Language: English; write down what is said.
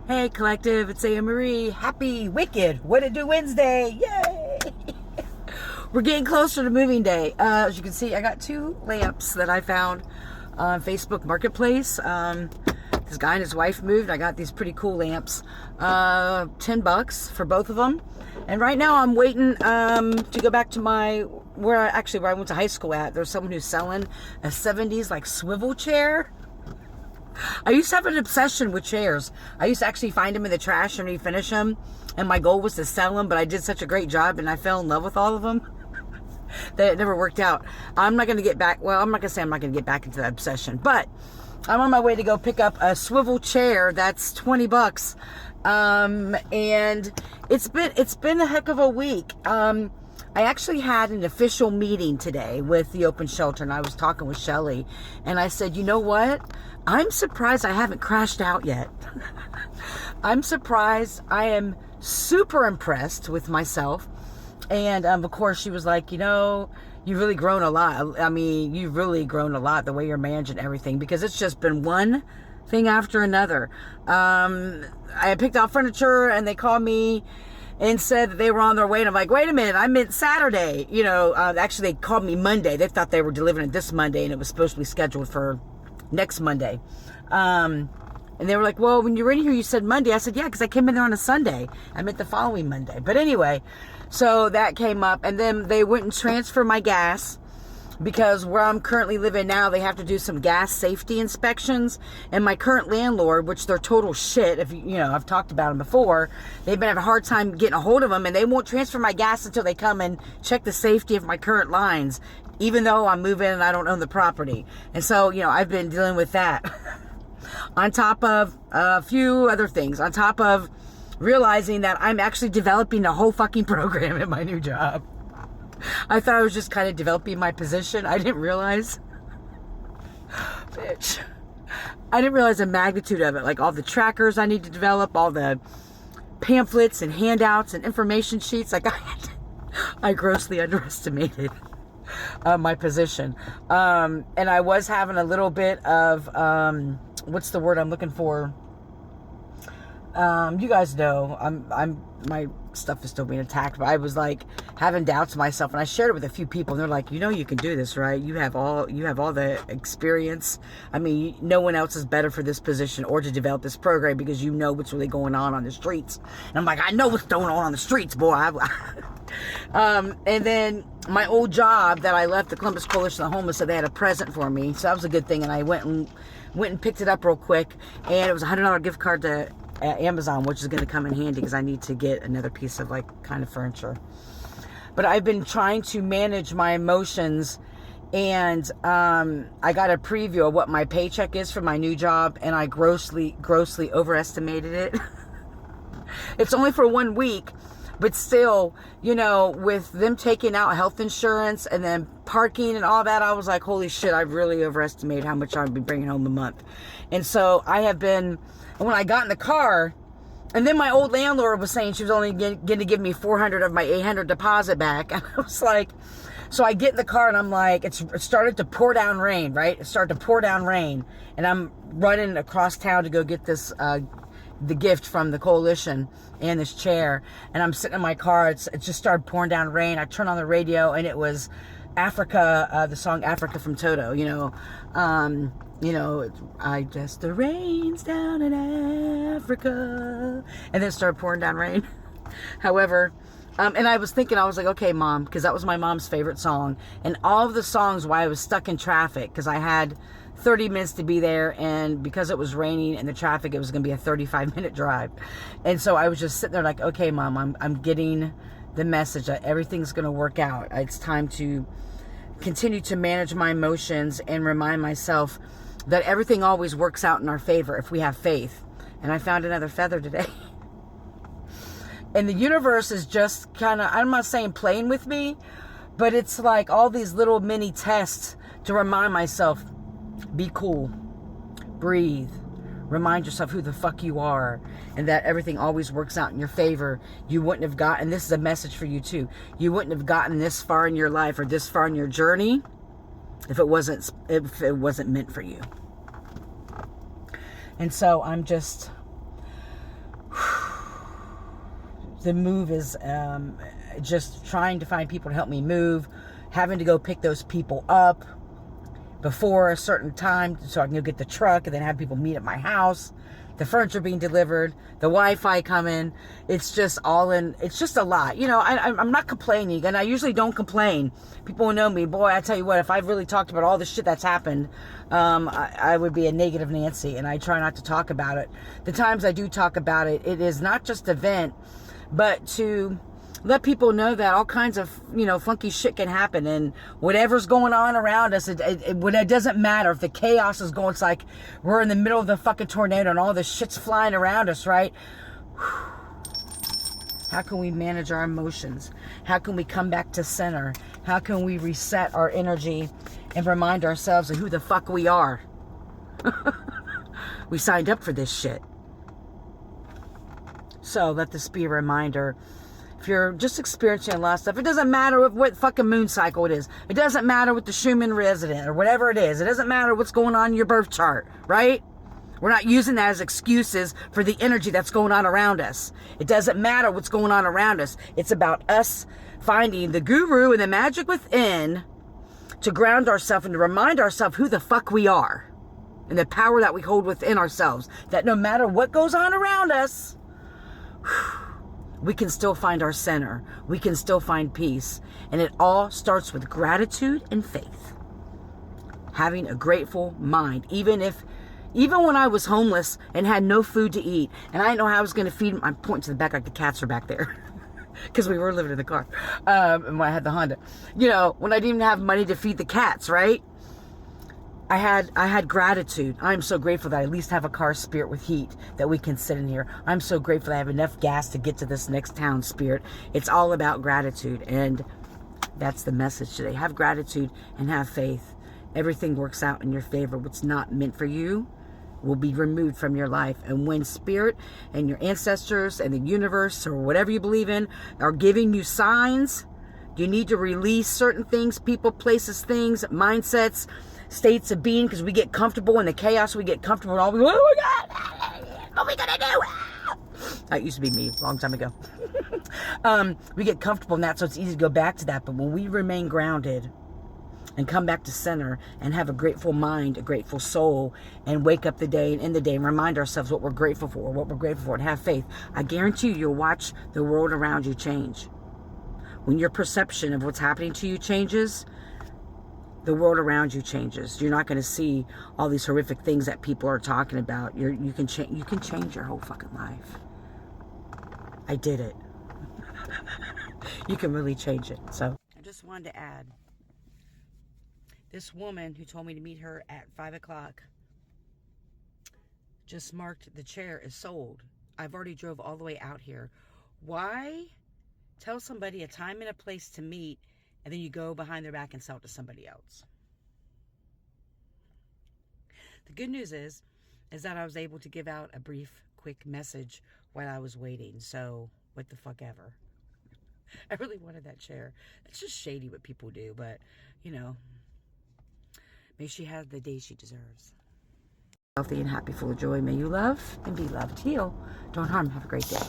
Hey collective, it's Aya Marie. Happy Wicked What It Do Wednesday. Yay! We're getting closer to moving day. As you can see, I got 2 lamps that I found on Facebook Marketplace. This guy and his wife moved. I got these pretty cool lamps. $10 for both of them. And right now I'm waiting to go back to where I went to high school at. There's someone who's selling a 70s like swivel chair. I used to have an obsession with chairs. I used to actually find them in the trash and refinish them. And my goal was to sell them, but I did such a great job and I fell in love with all of them that it never worked out. I'm not going to get back. Well, I'm not going to say I'm not going to get back into that obsession, but I'm on my way to go pick up a swivel chair. That's $20. And it's been a heck of a week. I actually had an official meeting today with the Open Shelter, and I was talking with Shelly, and I said, you know what? I'm surprised I haven't crashed out yet. I'm surprised. I am super impressed with myself. And of course, she was like, you've really grown a lot. I mean, you've really grown a lot the way you're managing everything, because it's just been one thing after another. I picked out furniture and they called me and said that they were on their way. And I'm like, wait a minute, I meant Saturday. Actually, they called me Monday. They thought they were delivering it this Monday and it was supposed to be scheduled for next Monday. And they were like, well, when you were in here, you said Monday. I said, yeah, because I came in there on a Sunday. I meant the following Monday. But anyway, so that came up. And then they went and transferred my gas, because where I'm currently living now, they have to do some gas safety inspections. And my current landlord, which they're total shit, I've talked about them before, they've been having a hard time getting a hold of them, and they won't transfer my gas until they come and check the safety of my current lines, even though I'm moving and I don't own the property. And so, I've been dealing with that. On top of a few other things, on top of realizing that I'm actually developing a whole fucking program at my new job. I thought I was just kind of developing my position. I didn't realize, bitch, I didn't realize the magnitude of it. Like all the trackers I need to develop, all the pamphlets and handouts and information sheets. Like I grossly underestimated my position. And I was having a little bit of, what's the word I'm looking for? You guys know, my stuff is still being attacked, but I was like having doubts of myself, and I shared it with a few people, and they're like, you can do this, right? You have all the experience. I mean, no one else is better for this position or to develop this program, because you know what's really going on the streets. And I'm like, I know what's going on the streets, boy. And then my old job that I left, the Columbus Coalition of the Homeless, said they had a present for me, so that was a good thing. And I went and picked it up real quick, and it was a $100 gift card to Amazon, which is going to come in handy because I need to get another piece of kind of furniture. But I've been trying to manage my emotions, and I got a preview of what my paycheck is for my new job, and I grossly overestimated it. It's only for 1 week, but still, with them taking out health insurance and then parking and all that, I was like, holy shit, I really overestimated how much I'd be bringing home a month. And so I have been, when I got in the car, and then my old landlord was saying she was only going to give me $400 of my $800 deposit back. And I was like, so I get in the car and I'm like, it started to pour down rain, right? It started to pour down rain. And I'm running across town to go get this, the gift from the coalition and this chair. And I'm sitting in my car. It just started pouring down rain. I turned on the radio and it was Africa, the song Africa from Toto, the rain's down in Africa. And then it started pouring down rain. However, and I was thinking, I was like, okay, Mom, because that was my mom's favorite song. And all of the songs while I was stuck in traffic, because I had 30 minutes to be there, and because it was raining and the traffic, it was going to be a 35-minute drive. And so I was just sitting there like, okay, Mom, I'm getting the message that everything's going to work out. It's time to continue to manage my emotions and remind myself that everything always works out in our favor if we have faith. And I found another feather today. And the universe is just kind of, I'm not saying playing with me, but it's like all these little mini tests to remind myself, be cool, breathe, remind yourself who the fuck you are, and that everything always works out in your favor. You wouldn't have gotten, this is a message for you too, you wouldn't have gotten this far in your life or this far in your journey if it wasn't meant for you. And so I'm just the move is just trying to find people to help me move, having to go pick those people up before a certain time so I can go get the truck and then have people meet at my house, the furniture being delivered, the Wi-Fi coming. It's just all in, it's just a lot. You know, I'm not complaining, and I usually don't complain. People who know me, boy, I tell you what, if I've really talked about all the shit that's happened, I would be a negative Nancy, and I try not to talk about it. The times I do talk about it, it is not just a vent, but to let people know that all kinds of, you know, funky shit can happen, and whatever's going on around us, it doesn't matter if the chaos is going. It's like we're in the middle of the fucking tornado and all this shit's flying around us, right? How can we manage our emotions? How can we come back to center? How can we reset our energy and remind ourselves of who the fuck we are? We signed up for this shit. So let this be a reminder. If you're just experiencing a lot of stuff, it doesn't matter what fucking moon cycle it is. It doesn't matter what the Schumann resident or whatever it is. It doesn't matter what's going on in your birth chart, right? We're not using that as excuses for the energy that's going on around us. It doesn't matter what's going on around us. It's about us finding the guru and the magic within to ground ourselves and to remind ourselves who the fuck we are and the power that we hold within ourselves. That no matter what goes on around us, we can still find our center. We can still find peace. And it all starts with gratitude and faith. Having a grateful mind. Even when I was homeless and had no food to eat, and I didn't know how I was going to feed them. I'm pointing to the back like the cats are back there. Because we were living in the car. And when I had the Honda. You know, when I didn't even have money to feed the cats, right? I had gratitude. I'm so grateful that I at least have a car, Spirit, with heat that we can sit in here. I'm so grateful that I have enough gas to get to this next town, Spirit. It's all about gratitude, and that's the message today. Have gratitude and have faith. Everything works out in your favor. What's not meant for you will be removed from your life. And when Spirit and your ancestors and the universe or whatever you believe in are giving you signs, you need to release certain things, people, places, things, mindsets, states of being, because we get comfortable in the chaos. We get comfortable and all we go, oh my God, what are we gonna do? That used to be me a long time ago. We get comfortable in that, so it's easy to go back to that. But when we remain grounded and come back to center and have a grateful mind, a grateful soul, and wake up the day and end the day and remind ourselves what we're grateful for, and have faith, I guarantee you'll watch the world around you change. When your perception of what's happening to you changes, the world around you changes. You're not going to see all these horrific things that people are talking about. You can change your whole fucking life. I did it. You can really change it. So I just wanted to add, this woman who told me to meet her at 5 o'clock just marked the chair as sold. I've already drove all the way out here. Why tell somebody a time and a place to meet and then you go behind their back and sell it to somebody else? The good news is that I was able to give out a brief, quick message while I was waiting. So, what the fuck ever. I really wanted that chair. It's just shady what people do, but, you know, may she have the day she deserves. Healthy and happy, full of joy. May you love and be loved. Heal. Don't harm. Have a great day.